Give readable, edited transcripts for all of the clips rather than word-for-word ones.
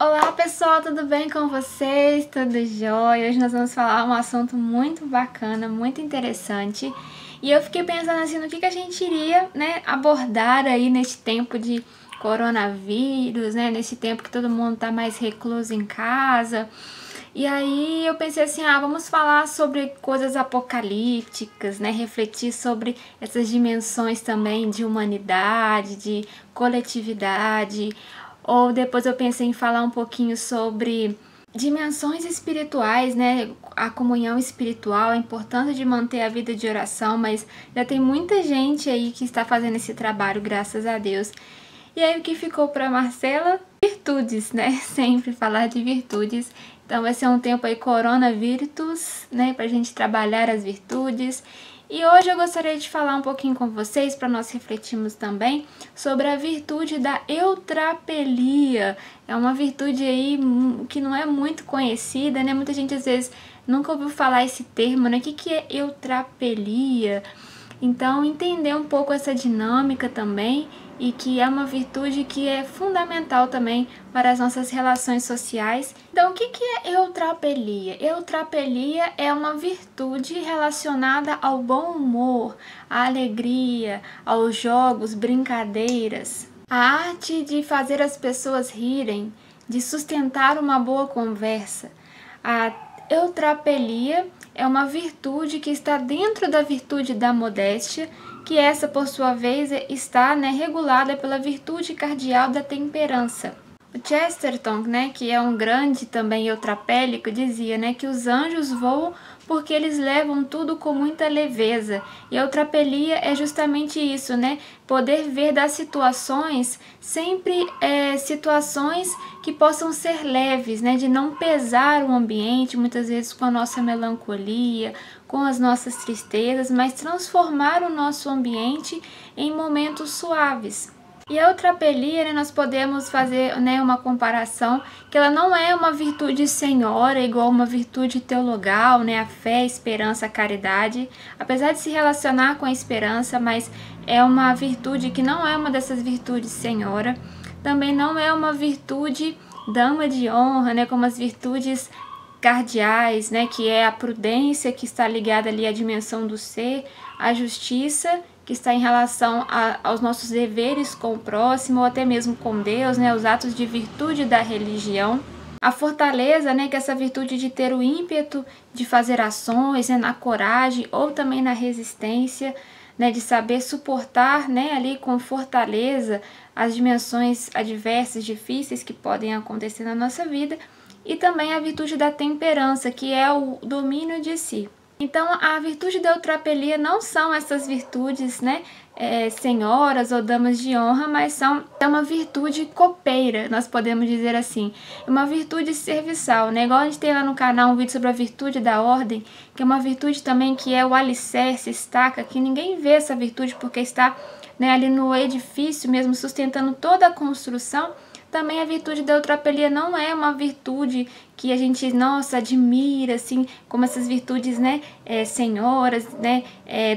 Olá pessoal, tudo bem com vocês? Tudo jóia? Hoje nós vamos falar um assunto muito bacana, muito interessante. E eu fiquei pensando assim no que a gente iria, abordar aí neste tempo de coronavírus, nesse tempo que todo mundo tá mais recluso em casa. E aí eu pensei assim, vamos falar sobre coisas apocalípticas, refletir sobre essas dimensões também de humanidade, de coletividade. Ou depois eu pensei em falar um pouquinho sobre dimensões espirituais, a comunhão espiritual, a importância de manter a vida de oração, mas já tem muita gente aí que está fazendo esse trabalho, graças a Deus. E aí o que ficou para Marcela? Virtudes, sempre falar de virtudes. Então vai ser um tempo aí Corona Virtus, pra gente trabalhar as virtudes. E hoje eu gostaria de falar um pouquinho com vocês, para nós refletirmos também, sobre a virtude da eutrapelia. É uma virtude aí que não é muito conhecida, Muita gente às vezes nunca ouviu falar esse termo, O que é eutrapelia? Então, entender um pouco essa dinâmica também, e que é uma virtude que é fundamental também para as nossas relações sociais. Então, o que é eutrapelia? Eutrapelia é uma virtude relacionada ao bom humor, à alegria, aos jogos, brincadeiras. A arte de fazer as pessoas rirem, de sustentar uma boa conversa. A eutrapelia é uma virtude que está dentro da virtude da modéstia, que essa, por sua vez, está regulada pela virtude cardial da temperança. O Chesterton, que é um grande também eutrapélico, dizia que os anjos voam porque eles levam tudo com muita leveza. E a eutrapelia é justamente isso, poder ver das situações sempre situações que possam ser leves, de não pesar o ambiente, muitas vezes com a nossa melancolia, com as nossas tristezas, mas transformar o nosso ambiente em momentos suaves. E a eutrapelia, nós podemos fazer uma comparação, que ela não é uma virtude senhora, igual uma virtude teologal, a fé, a esperança, a caridade, apesar de se relacionar com a esperança, mas é uma virtude que não é uma dessas virtudes senhora. Também não é uma virtude dama de honra, como as virtudes cardeais, que é a prudência, que está ligada ali à dimensão do ser, a justiça, que está em relação aos nossos deveres com o próximo, ou até mesmo com Deus, os atos de virtude da religião. A fortaleza, que é essa virtude de ter o ímpeto de fazer ações, na coragem ou também na resistência, de saber suportar, ali com fortaleza as dimensões adversas, difíceis que podem acontecer na nossa vida. E também a virtude da temperança, que é o domínio de si. Então, a virtude da eutrapelia não são essas virtudes, senhoras ou damas de honra, mas é uma virtude copeira, nós podemos dizer assim. É uma virtude serviçal, Igual a gente tem lá no canal um vídeo sobre a virtude da ordem, que é uma virtude também que é o alicerce, estaca, que ninguém vê essa virtude porque está ali no edifício mesmo, sustentando toda a construção. Também a virtude da eutrapelia não é uma virtude que a gente, admira, assim, como essas virtudes, senhoras,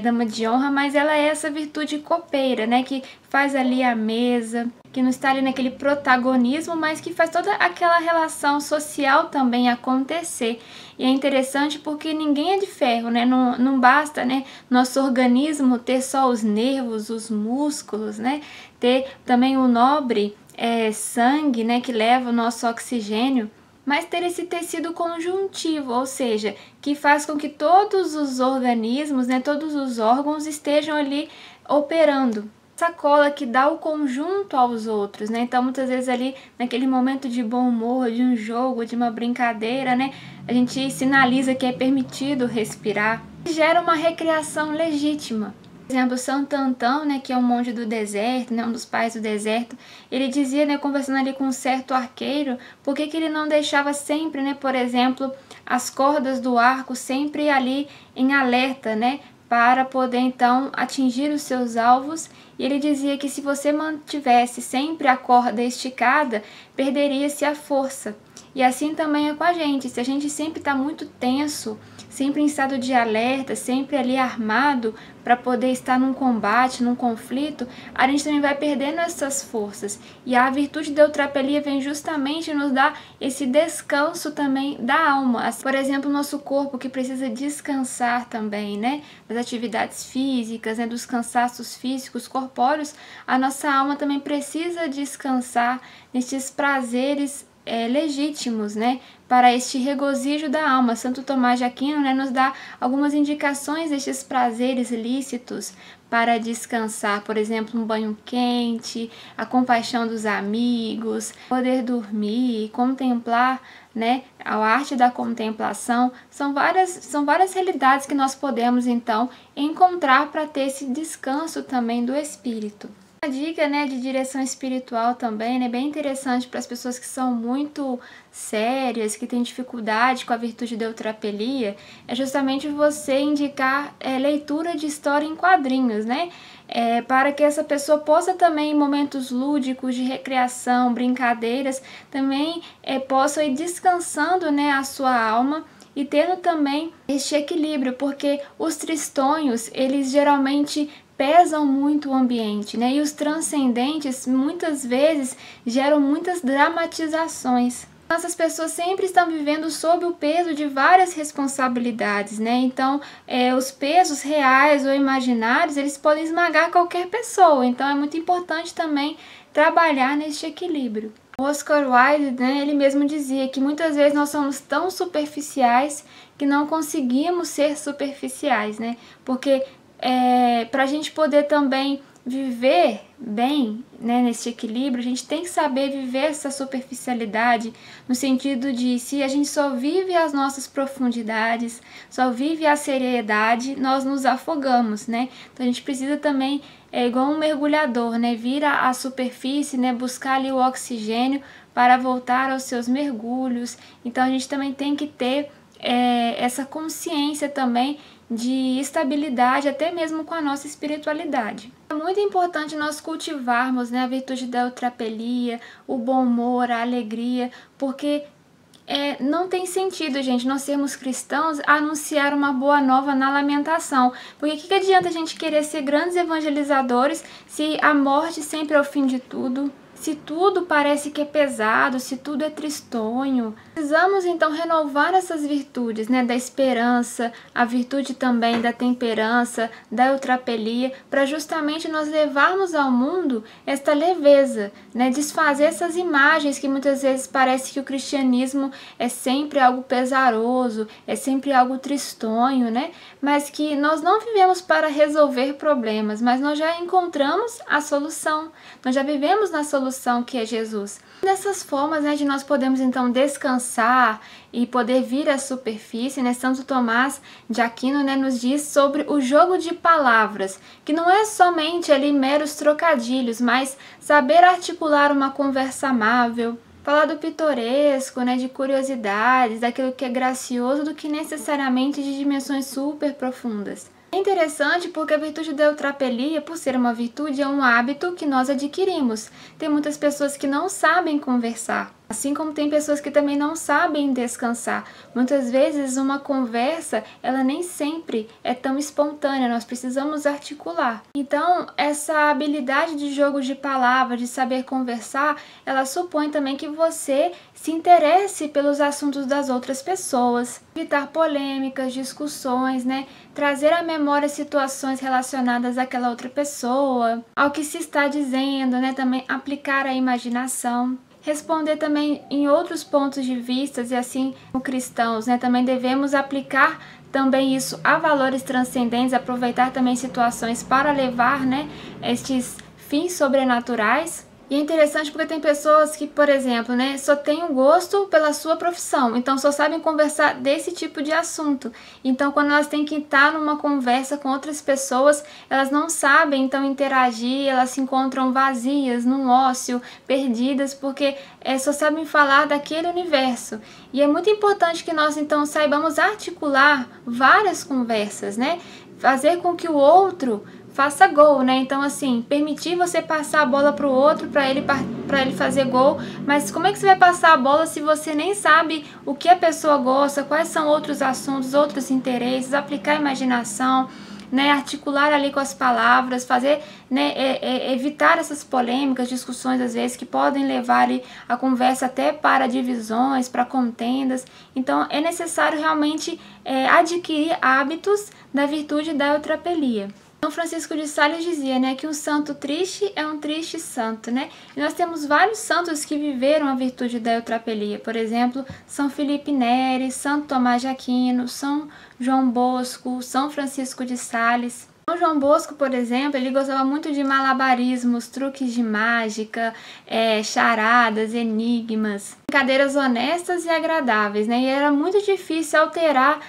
dama de honra, mas ela é essa virtude copeira, que faz ali a mesa, que não está ali naquele protagonismo, mas que faz toda aquela relação social também acontecer. E é interessante porque ninguém é de ferro, não basta, nosso organismo ter só os nervos, os músculos, ter também o nobre sangue, que leva o nosso oxigênio, mas ter esse tecido conjuntivo, ou seja, que faz com que todos os organismos, todos os órgãos estejam ali operando. Essa cola que dá o conjunto aos outros, Então muitas vezes ali naquele momento de bom humor, de um jogo, de uma brincadeira, a gente sinaliza que é permitido respirar. Gera uma recreação legítima. Por exemplo, Santo Antão, que é um monge do deserto, um dos pais do deserto, ele dizia, conversando ali com um certo arqueiro, por que ele não deixava sempre, por exemplo, as cordas do arco sempre ali em alerta, para poder então atingir os seus alvos. E ele dizia que se você mantivesse sempre a corda esticada, perderia-se a força. E assim também é com a gente. Se a gente sempre está muito tenso, sempre em estado de alerta, sempre ali armado para poder estar num combate, num conflito, a gente também vai perdendo essas forças. E a virtude da eutrapelia vem justamente nos dar esse descanso também da alma. Por exemplo, o nosso corpo que precisa descansar também, né? Das atividades físicas, né? Dos cansaços físicos, corpóreos, a nossa alma também precisa descansar nesses prazeres legítimos, né, para este regozijo da alma. Santo Tomás de Aquino, né, nos dá algumas indicações destes prazeres lícitos para descansar, por exemplo, um banho quente, a compaixão dos amigos, poder dormir, contemplar, né, a arte da contemplação. São várias realidades que nós podemos então encontrar para ter esse descanso também do espírito. Uma dica, né, de direção espiritual também, né, bem interessante para as pessoas que são muito sérias, que têm dificuldade com a virtude da eutrapelia, é justamente você indicar leitura de história em quadrinhos, né, para que essa pessoa possa também, em momentos lúdicos de recreação, brincadeiras, também possa ir descansando, né, a sua alma, e tendo também este equilíbrio, porque os tristonhos, eles geralmente pesam muito o ambiente, né? E os transcendentes muitas vezes geram muitas dramatizações. Essas pessoas sempre estão vivendo sob o peso de várias responsabilidades, né? Então, os pesos reais ou imaginários, eles podem esmagar qualquer pessoa. Então, é muito importante também trabalhar neste equilíbrio. O Oscar Wilde, né, ele mesmo dizia que muitas vezes nós somos tão superficiais que não conseguimos ser superficiais, né? Porque para a gente poder também viver bem, né, nesse equilíbrio, a gente tem que saber viver essa superficialidade, no sentido de, se a gente só vive as nossas profundidades, só vive a seriedade, nós nos afogamos, né? Então a gente precisa também, igual um mergulhador, né, vir à superfície, né, buscar ali o oxigênio para voltar aos seus mergulhos. Então a gente também tem que ter essa consciência também de estabilidade, até mesmo com a nossa espiritualidade. É muito importante nós cultivarmos, né, a virtude da eutrapelia, o bom humor, a alegria, porque não tem sentido, gente, nós sermos cristãos anunciar uma boa nova na lamentação. Porque o que adianta a gente querer ser grandes evangelizadores se a morte sempre é o fim de tudo? Se tudo parece que é pesado, se tudo é tristonho. Precisamos então renovar essas virtudes, né, da esperança, a virtude também da temperança, da eutrapelia, para justamente nós levarmos ao mundo esta leveza, né, desfazer essas imagens que muitas vezes parece que o cristianismo é sempre algo pesaroso, é sempre algo tristonho, né, mas que nós não vivemos para resolver problemas, mas nós já encontramos a solução, nós já vivemos na solução que é Jesus. Dessas formas, né, de nós podemos então descansar e poder vir à superfície, né, Santo Tomás de Aquino, né, nos diz sobre o jogo de palavras, que não é somente ali meros trocadilhos, mas saber articular uma conversa amável, falar do pitoresco, né, de curiosidades, daquilo que é gracioso, do que necessariamente de dimensões super profundas. É interessante porque a virtude da eutrapelia, por ser uma virtude, é um hábito que nós adquirimos. Tem muitas pessoas que não sabem conversar, assim como tem pessoas que também não sabem descansar. Muitas vezes uma conversa, ela nem sempre é tão espontânea, nós precisamos articular. Então, essa habilidade de jogo de palavras, de saber conversar, ela supõe também que você se interesse pelos assuntos das outras pessoas, evitar polêmicas, discussões, né? Trazer à memória situações relacionadas àquela outra pessoa, ao que se está dizendo, né? Também aplicar a imaginação. Responder também em outros pontos de vista, e assim, como cristãos, né? Também devemos aplicar também isso a valores transcendentes, aproveitar também situações para levar, né, estes fins sobrenaturais. E é interessante porque tem pessoas que, por exemplo, né, só têm um gosto pela sua profissão, então só sabem conversar desse tipo de assunto. Então, quando elas têm que estar numa conversa com outras pessoas, elas não sabem então interagir, elas se encontram vazias, num ócio, perdidas, porque só sabem falar daquele universo. E é muito importante que nós então saibamos articular várias conversas, né? Fazer com que o outro faça gol, né? Então, assim, permitir você passar a bola pro outro para ele fazer gol, mas como é que você vai passar a bola se você nem sabe o que a pessoa gosta, quais são outros assuntos, outros interesses, aplicar a imaginação, né, articular ali com as palavras, fazer, né, evitar essas polêmicas, discussões às vezes que podem levar ali a conversa até para divisões, para contendas. Então é necessário realmente adquirir hábitos da virtude da eutrapelia. São Francisco de Sales dizia, né, que um santo triste é um triste santo, né? E nós temos vários santos que viveram a virtude da eutrapelia. Por exemplo, São Felipe Neri, Santo Tomás de Aquino, São João Bosco, São Francisco de Sales. São João Bosco, por exemplo, ele gostava muito de malabarismos, truques de mágica, charadas, enigmas, brincadeiras honestas e agradáveis, né? E era muito difícil alterar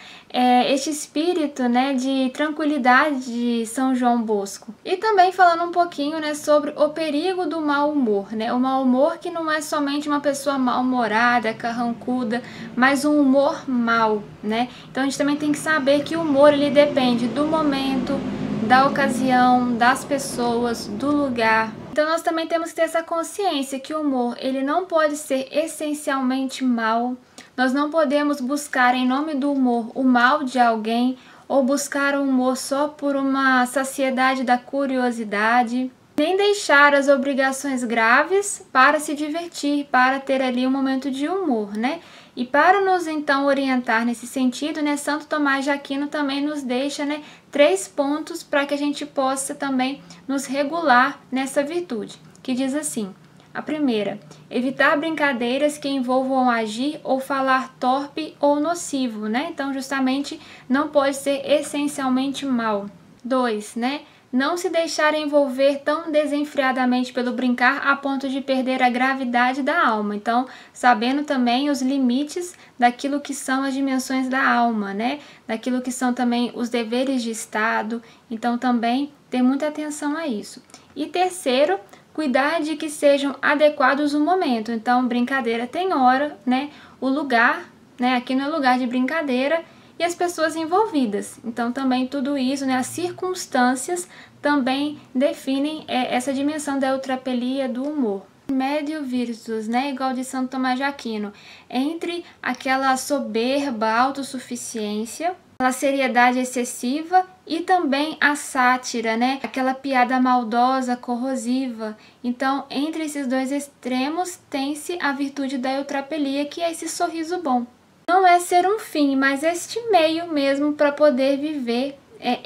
este espírito, né, de tranquilidade de São João Bosco. E também falando um pouquinho, né, sobre o perigo do mau humor, né? O mau humor que não é somente uma pessoa mal-humorada, carrancuda, mas um humor mau, né? Então a gente também tem que saber que o humor ele depende do momento, da ocasião, das pessoas, do lugar. Então nós também temos que ter essa consciência que o humor ele não pode ser essencialmente mal. Nós não podemos buscar em nome do humor o mal de alguém ou buscar o humor só por uma saciedade da curiosidade, nem deixar as obrigações graves para se divertir, para ter ali um momento de humor, né? E para nos então orientar nesse sentido, né, Santo Tomás de Aquino também nos deixa, né, 3 pontos para que a gente possa também nos regular nessa virtude, que diz assim: a primeira, evitar brincadeiras que envolvam agir ou falar torpe ou nocivo, né? Então, justamente, não pode ser essencialmente mal. 2, né? Não se deixar envolver tão desenfreadamente pelo brincar a ponto de perder a gravidade da alma. Então, sabendo também os limites daquilo que são as dimensões da alma, né? Daquilo que são também os deveres de Estado. Então, também ter muita atenção a isso. E terceiro, cuidar de que sejam adequados o momento. Então, brincadeira tem hora, né? O lugar, né? Aqui não é lugar de brincadeira, e as pessoas envolvidas. Então, também tudo isso, né? As circunstâncias também definem essa dimensão da eutrapelia do humor. Médio virtus, né? Igual de Santo Tomás de Aquino, entre aquela soberba, autossuficiência, a seriedade excessiva e também a sátira, né? Aquela piada maldosa, corrosiva. Então, entre esses dois extremos, tem-se a virtude da eutrapelia, que é esse sorriso bom. Não é ser um fim, mas este meio mesmo para poder viver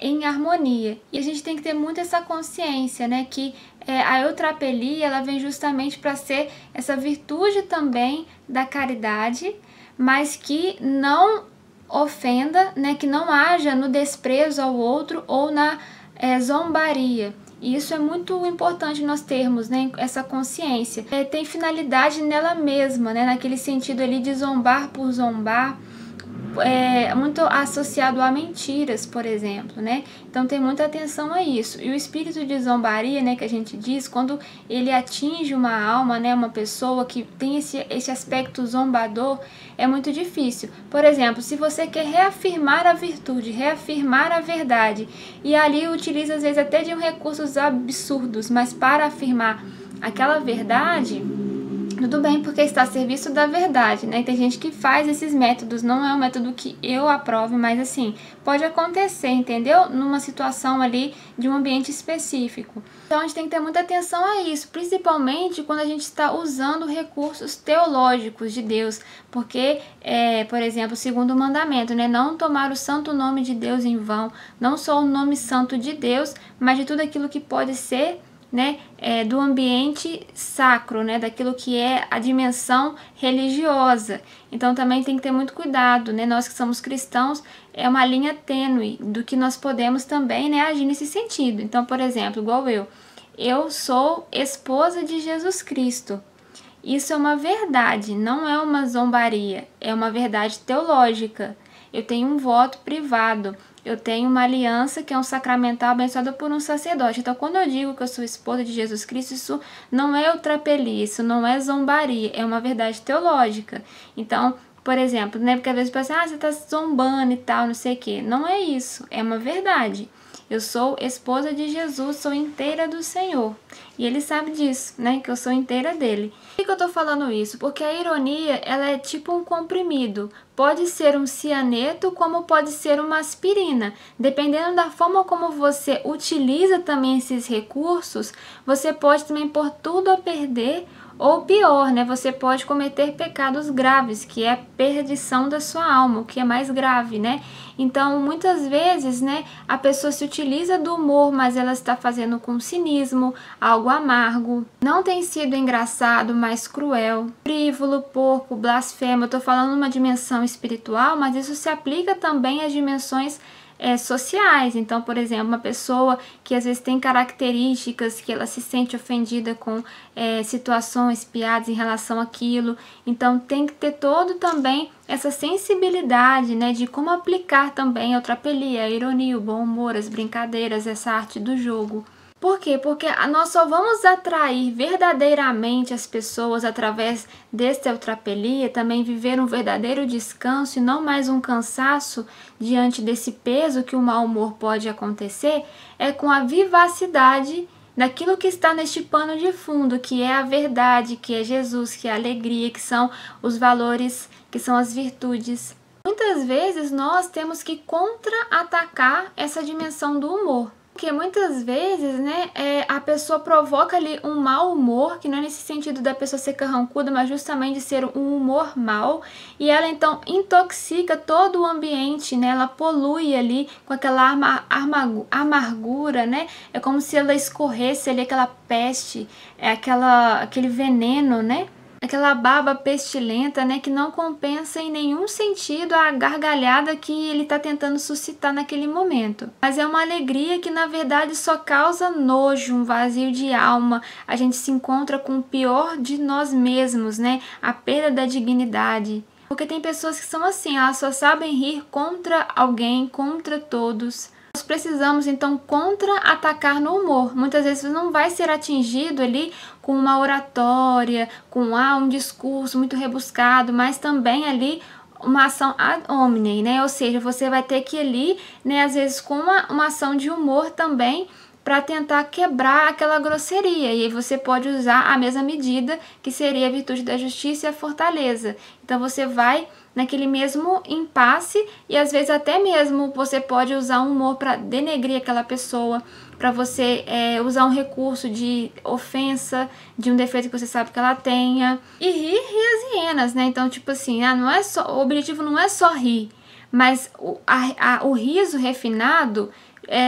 em harmonia. E a gente tem que ter muito essa consciência, né? Que a eutrapelia, ela vem justamente para ser essa virtude também da caridade, mas que não ofenda, né, que não haja no desprezo ao outro ou na zombaria. E isso é muito importante nós termos, né, essa consciência. Tem finalidade nela mesma, né, naquele sentido ali de zombar por zombar, muito associado a mentiras, por exemplo, né? Então tem muita atenção a isso. E o espírito de zombaria, né, que a gente diz, quando ele atinge uma alma, né, uma pessoa que tem esse aspecto zombador, é muito difícil. Por exemplo, se você quer reafirmar a virtude, reafirmar a verdade, e ali utiliza às vezes até de recursos absurdos, mas para afirmar aquela verdade, tudo bem, porque está a serviço da verdade, né? Tem gente que faz esses métodos, não é um método que eu aprove, mas assim, pode acontecer, entendeu? Numa situação ali de um ambiente específico. Então a gente tem que ter muita atenção a isso, principalmente quando a gente está usando recursos teológicos de Deus, porque, por exemplo, o segundo mandamento, né? Não tomar o santo nome de Deus em vão, não só o nome santo de Deus, mas de tudo aquilo que pode ser, né, do ambiente sacro, né, daquilo que é a dimensão religiosa. Então também tem que ter muito cuidado, né, nós que somos cristãos, é uma linha tênue do que nós podemos também, né, agir nesse sentido. Então, por exemplo, igual eu sou esposa de Jesus Cristo. Isso é uma verdade, não é uma zombaria, é uma verdade teológica. Eu tenho um voto privado, eu tenho uma aliança que é um sacramental abençoada por um sacerdote. Então, quando eu digo que eu sou esposa de Jesus Cristo, isso não é eutrapelia, isso não é zombaria, é uma verdade teológica. Então, por exemplo, né, porque às vezes pensa, você está zombando e tal, não sei o quê. Não é isso, é uma verdade. Eu sou esposa de Jesus, sou inteira do Senhor. E ele sabe disso, né? Que eu sou inteira dele. Por que eu tô falando isso? Porque a ironia, ela é tipo um comprimido. Pode ser um cianeto, como pode ser uma aspirina. Dependendo da forma como você utiliza também esses recursos, você pode também pôr tudo a perder. Ou pior, né? Você pode cometer pecados graves, que é a perdição da sua alma, o que é mais grave, né? Então, muitas vezes, né, a pessoa se utiliza do humor, mas ela está fazendo com cinismo, algo amargo. Não tem sido engraçado, mas cruel, frívolo, porco, blasfemo. Eu tô falando numa dimensão espiritual, mas isso se aplica também às dimensões sociais. Então, por exemplo, uma pessoa que às vezes tem características que ela se sente ofendida com situações, piadas em relação àquilo. Então, tem que ter todo também essa sensibilidade, né, de como aplicar também a eutrapelia, a ironia, o bom humor, as brincadeiras, essa arte do jogo. Por quê? Porque nós só vamos atrair verdadeiramente as pessoas através desta eutrapelia, também viver um verdadeiro descanso e não mais um cansaço diante desse peso que o mau humor pode acontecer, é com a vivacidade daquilo que está neste pano de fundo, que é a verdade, que é Jesus, que é a alegria, que são os valores, que são as virtudes. Muitas vezes nós temos que contra-atacar essa dimensão do humor. Porque muitas vezes, né, a pessoa provoca ali um mau humor, que não é nesse sentido da pessoa ser carrancuda, mas justamente de ser um humor mau, e ela então intoxica todo o ambiente, né, ela polui ali com aquela amargura, né, é como se ela escorresse ali aquela peste, aquele veneno, né, aquela baba pestilenta, né, que não compensa em nenhum sentido a gargalhada que ele está tentando suscitar naquele momento. Mas é uma alegria que na verdade só causa nojo, um vazio de alma. A gente se encontra com o pior de nós mesmos, né, a perda da dignidade. Porque tem pessoas que são assim, elas só sabem rir contra alguém, contra todos. Nós precisamos então contra-atacar no humor. Muitas vezes não vai ser atingido ali com uma oratória, com um discurso muito rebuscado, mas também ali uma ação ad hominem, né? Ou seja, você vai ter que ali, né, às vezes com uma ação de humor também, para tentar quebrar aquela grosseria. E aí você pode usar a mesma medida, que seria a virtude da justiça e a fortaleza. Então você vai naquele mesmo impasse e às vezes até mesmo você pode usar um humor para denegrir aquela pessoa, para você usar um recurso de ofensa, de um defeito que você sabe que ela tenha. E rir as hienas, né? Então, tipo assim, não é só, o objetivo não é só rir, mas o riso refinado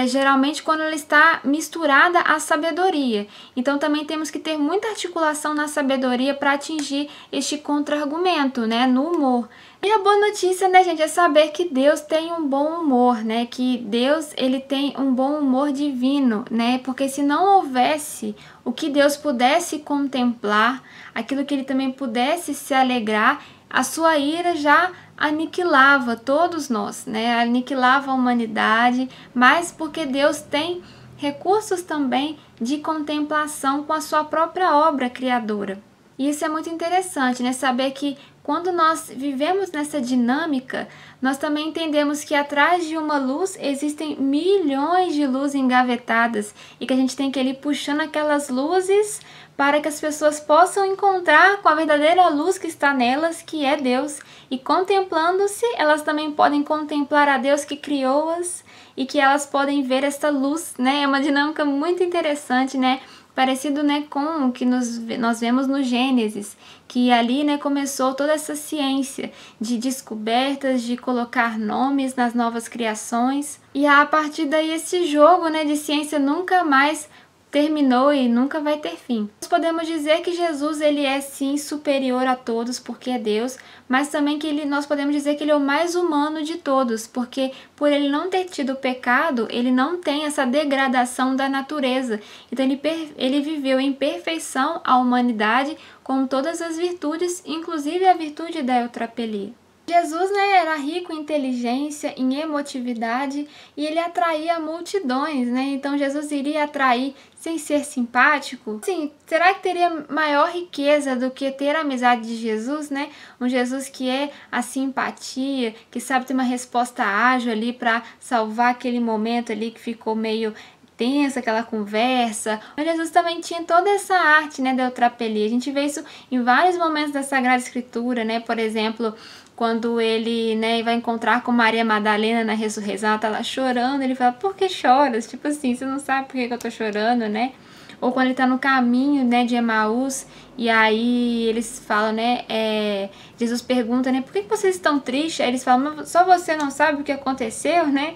geralmente quando ela está misturada à sabedoria. Então também temos que ter muita articulação na sabedoria para atingir este contra-argumento, né, no humor. E a boa notícia, né, gente, é saber que Deus tem um bom humor, né, que Deus, ele tem um bom humor divino, né, porque se não houvesse o que Deus pudesse contemplar, aquilo que ele também pudesse se alegrar, a sua ira já aniquilava todos nós, né? Aniquilava a humanidade, mas porque Deus tem recursos também de contemplação com a sua própria obra criadora. E isso é muito interessante, né? Saber que quando nós vivemos nessa dinâmica, nós também entendemos que atrás de uma luz existem milhões de luzes engavetadas e que a gente tem que ir puxando aquelas luzes para que as pessoas possam encontrar com a verdadeira luz que está nelas, que é Deus. E contemplando-se, elas também podem contemplar a Deus que criou-as e que elas podem ver esta luz, né? É uma dinâmica muito interessante, né? Parecido, né, com o que nós vemos no Gênesis, que ali, né, começou toda essa ciência de descobertas, de colocar nomes nas novas criações. E a partir daí esse jogo, né, de ciência nunca mais terminou e nunca vai ter fim. Nós podemos dizer que Jesus, ele é sim superior a todos porque é Deus, mas também que nós podemos dizer que ele é o mais humano de todos, porque por ele não ter tido pecado, ele não tem essa degradação da natureza. Então ele viveu em perfeição a humanidade com todas as virtudes, inclusive a virtude da eutrapelia. Jesus, né, era rico em inteligência, em emotividade e ele atraía multidões, né? Então Jesus iria atrair sem ser simpático? Sim, será que teria maior riqueza do que ter a amizade de Jesus, né? Um Jesus que é a simpatia, que sabe ter uma resposta ágil ali para salvar aquele momento ali que ficou meio tensa aquela conversa. Mas Jesus também tinha toda essa arte, né, da eutrapelia. A gente vê isso em vários momentos da Sagrada Escritura, né? Por exemplo, quando ele, né, vai encontrar com Maria Madalena na ressurreição, ela tá lá chorando, ele fala, por que choras? Tipo assim, você não sabe por que eu tô chorando, né? Ou quando ele tá no caminho, né, de Emaús, e aí eles falam, né, Jesus pergunta, né, por que vocês estão tristes? Aí eles falam, mas só você não sabe o que aconteceu, né,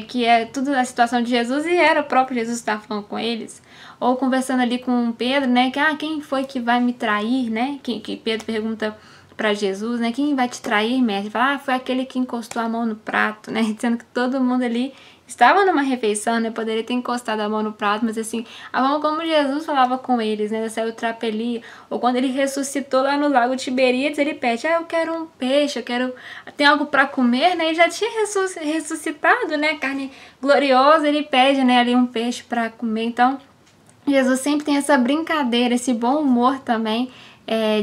que é tudo a situação de Jesus, e era o próprio Jesus que estava falando com eles. Ou conversando ali com Pedro, né, que, quem foi que vai me trair, né, que Pedro pergunta para Jesus, né, quem vai te trair, mestre? Fala, foi aquele que encostou a mão no prato, né, dizendo que todo mundo ali estava numa refeição, né, poderia ter encostado a mão no prato, mas assim, a forma como Jesus falava com eles, né, dessa eutrapelia, ou quando ele ressuscitou lá no lago Tiberíades, ele pede, eu quero um peixe, eu quero, tem algo para comer, né, e já tinha ressuscitado, né, carne gloriosa, ele pede, né, ali um peixe para comer. Então Jesus sempre tem essa brincadeira, esse bom humor também,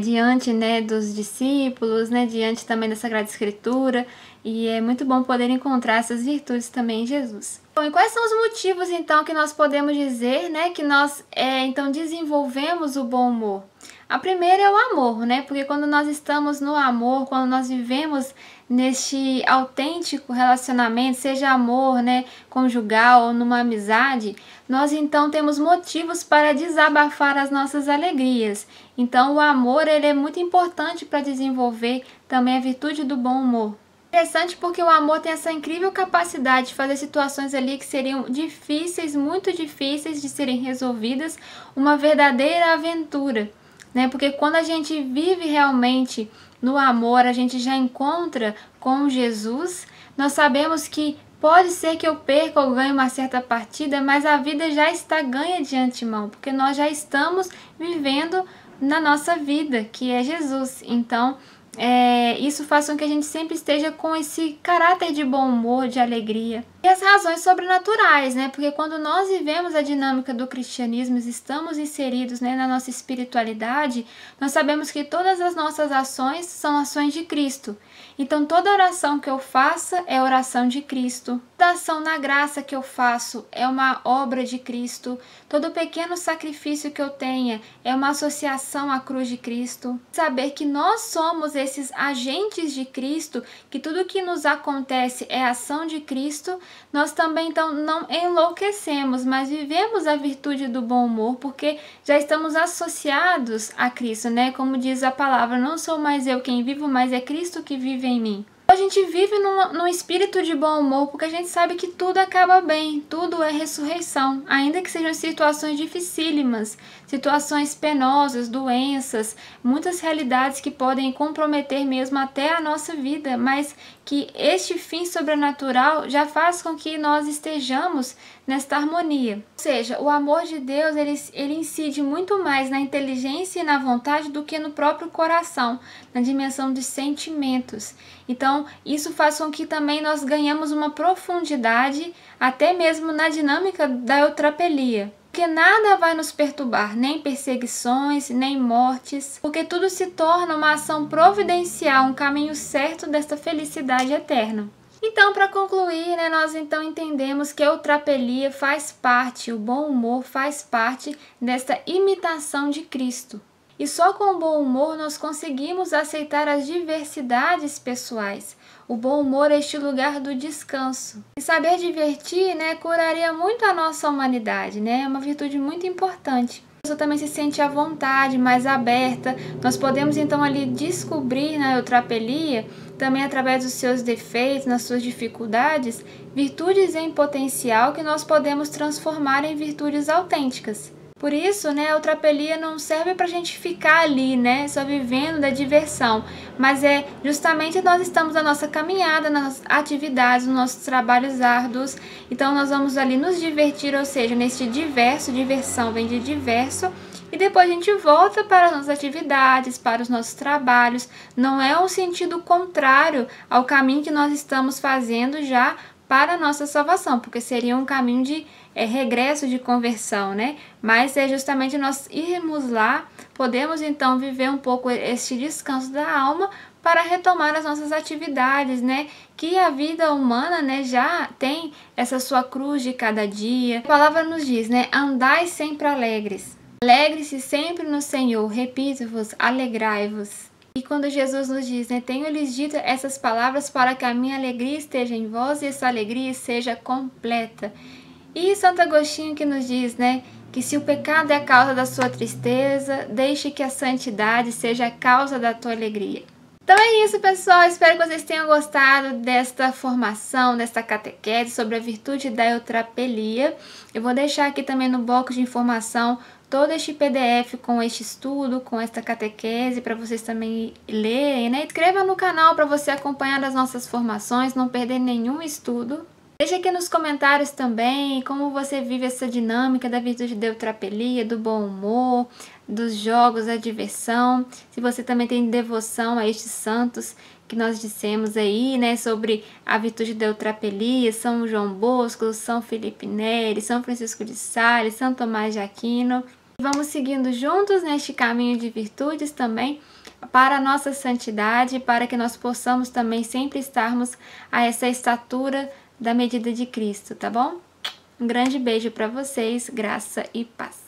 diante, né, dos discípulos, né, diante também da Sagrada Escritura, e é muito bom poder encontrar essas virtudes também em Jesus. Bom, e quais são os motivos, então, que nós podemos dizer, né, que nós, então, desenvolvemos o bom humor? A primeira é o amor, né, porque quando nós estamos no amor, quando nós vivemos neste autêntico relacionamento, seja amor, né, conjugal ou numa amizade, nós então temos motivos para desabafar as nossas alegrias. Então o amor, ele é muito importante para desenvolver também a virtude do bom humor. Interessante porque o amor tem essa incrível capacidade de fazer situações ali que seriam difíceis, muito difíceis de serem resolvidas, uma verdadeira aventura, né? Porque quando a gente vive realmente no amor, a gente já encontra com Jesus, nós sabemos que pode ser que eu perca ou ganhe uma certa partida, mas a vida já está ganha de antemão, porque nós já estamos vivendo na nossa vida, que é Jesus. Então, isso faz com que a gente sempre esteja com esse caráter de bom humor, de alegria. E as razões sobrenaturais, né? Porque quando nós vivemos a dinâmica do cristianismo, estamos inseridos, né, na nossa espiritualidade, nós sabemos que todas as nossas ações são ações de Cristo. Então toda oração que eu faça é oração de Cristo. Toda ação na graça que eu faço é uma obra de Cristo. Todo pequeno sacrifício que eu tenha é uma associação à cruz de Cristo. Saber que nós somos esses agentes de Cristo, que tudo que nos acontece é ação de Cristo, nós também então não enlouquecemos, mas vivemos a virtude do bom humor, porque já estamos associados a Cristo, né? Como diz a palavra, não sou mais eu quem vivo, mas é Cristo que vive em mim. A gente vive num espírito de bom humor, porque a gente sabe que tudo acaba bem, tudo é ressurreição, ainda que sejam situações dificílimas, situações penosas, doenças, muitas realidades que podem comprometer mesmo até a nossa vida, mas que este fim sobrenatural já faz com que nós estejamos nesta harmonia. Ou seja, o amor de Deus, ele incide muito mais na inteligência e na vontade do que no próprio coração, na dimensão dos sentimentos. Então, isso faz com que também nós ganhamos uma profundidade, até mesmo na dinâmica da eutrapelia. Porque nada vai nos perturbar, nem perseguições, nem mortes, porque tudo se torna uma ação providencial, um caminho certo desta felicidade eterna. Então, para concluir, né, nós então entendemos que a eutrapelia faz parte, o bom humor faz parte desta imitação de Cristo. E só com o bom humor nós conseguimos aceitar as diversidades pessoais. O bom humor é este lugar do descanso. E saber divertir, né, curaria muito a nossa humanidade, né? É uma virtude muito importante. A pessoa também se sente à vontade, mais aberta. Nós podemos então ali descobrir na eutrapelia, também através dos seus defeitos, nas suas dificuldades, virtudes em potencial que nós podemos transformar em virtudes autênticas. Por isso, né, a eutrapelia não serve para a gente ficar ali, né, só vivendo da diversão, mas é justamente nós estamos na nossa caminhada, nas nossas atividades, nos nossos trabalhos árduos, então nós vamos ali nos divertir, ou seja, neste diverso, diversão vem de diverso, e depois a gente volta para as nossas atividades, para os nossos trabalhos. Não é um sentido contrário ao caminho que nós estamos fazendo já para a nossa salvação, porque seria um caminho de regresso, de conversão, né? Mas é justamente nós irmos lá, podemos então viver um pouco este descanso da alma para retomar as nossas atividades, né? Que a vida humana, né, já tem essa sua cruz de cada dia. A palavra nos diz, né? Andai sempre alegres. Alegre-se sempre no Senhor. Repito-vos, alegrai-vos. E quando Jesus nos diz, né, tenho-lhes dito essas palavras para que a minha alegria esteja em vós e essa alegria seja completa. E Santo Agostinho que nos diz, né, que se o pecado é a causa da sua tristeza, deixe que a santidade seja a causa da tua alegria. Então é isso, pessoal. Espero que vocês tenham gostado desta formação, desta catequese sobre a virtude da eutrapelia. Eu vou deixar aqui também no bloco de informação todo este PDF com este estudo, com esta catequese, para vocês também lerem, né? Inscreva no canal para você acompanhar as nossas formações, não perder nenhum estudo. Deixa aqui nos comentários também como você vive essa dinâmica da virtude da eutrapelia, do bom humor, dos jogos, da diversão. Se você também tem devoção a estes santos que nós dissemos aí, né, sobre a virtude da eutrapelia, São João Bosco, São Felipe Neri, São Francisco de Sales, São Tomás de Aquino. Vamos seguindo juntos neste caminho de virtudes também, para a nossa santidade, para que nós possamos também sempre estarmos a essa estatura da medida de Cristo, tá bom? Um grande beijo para vocês, graça e paz.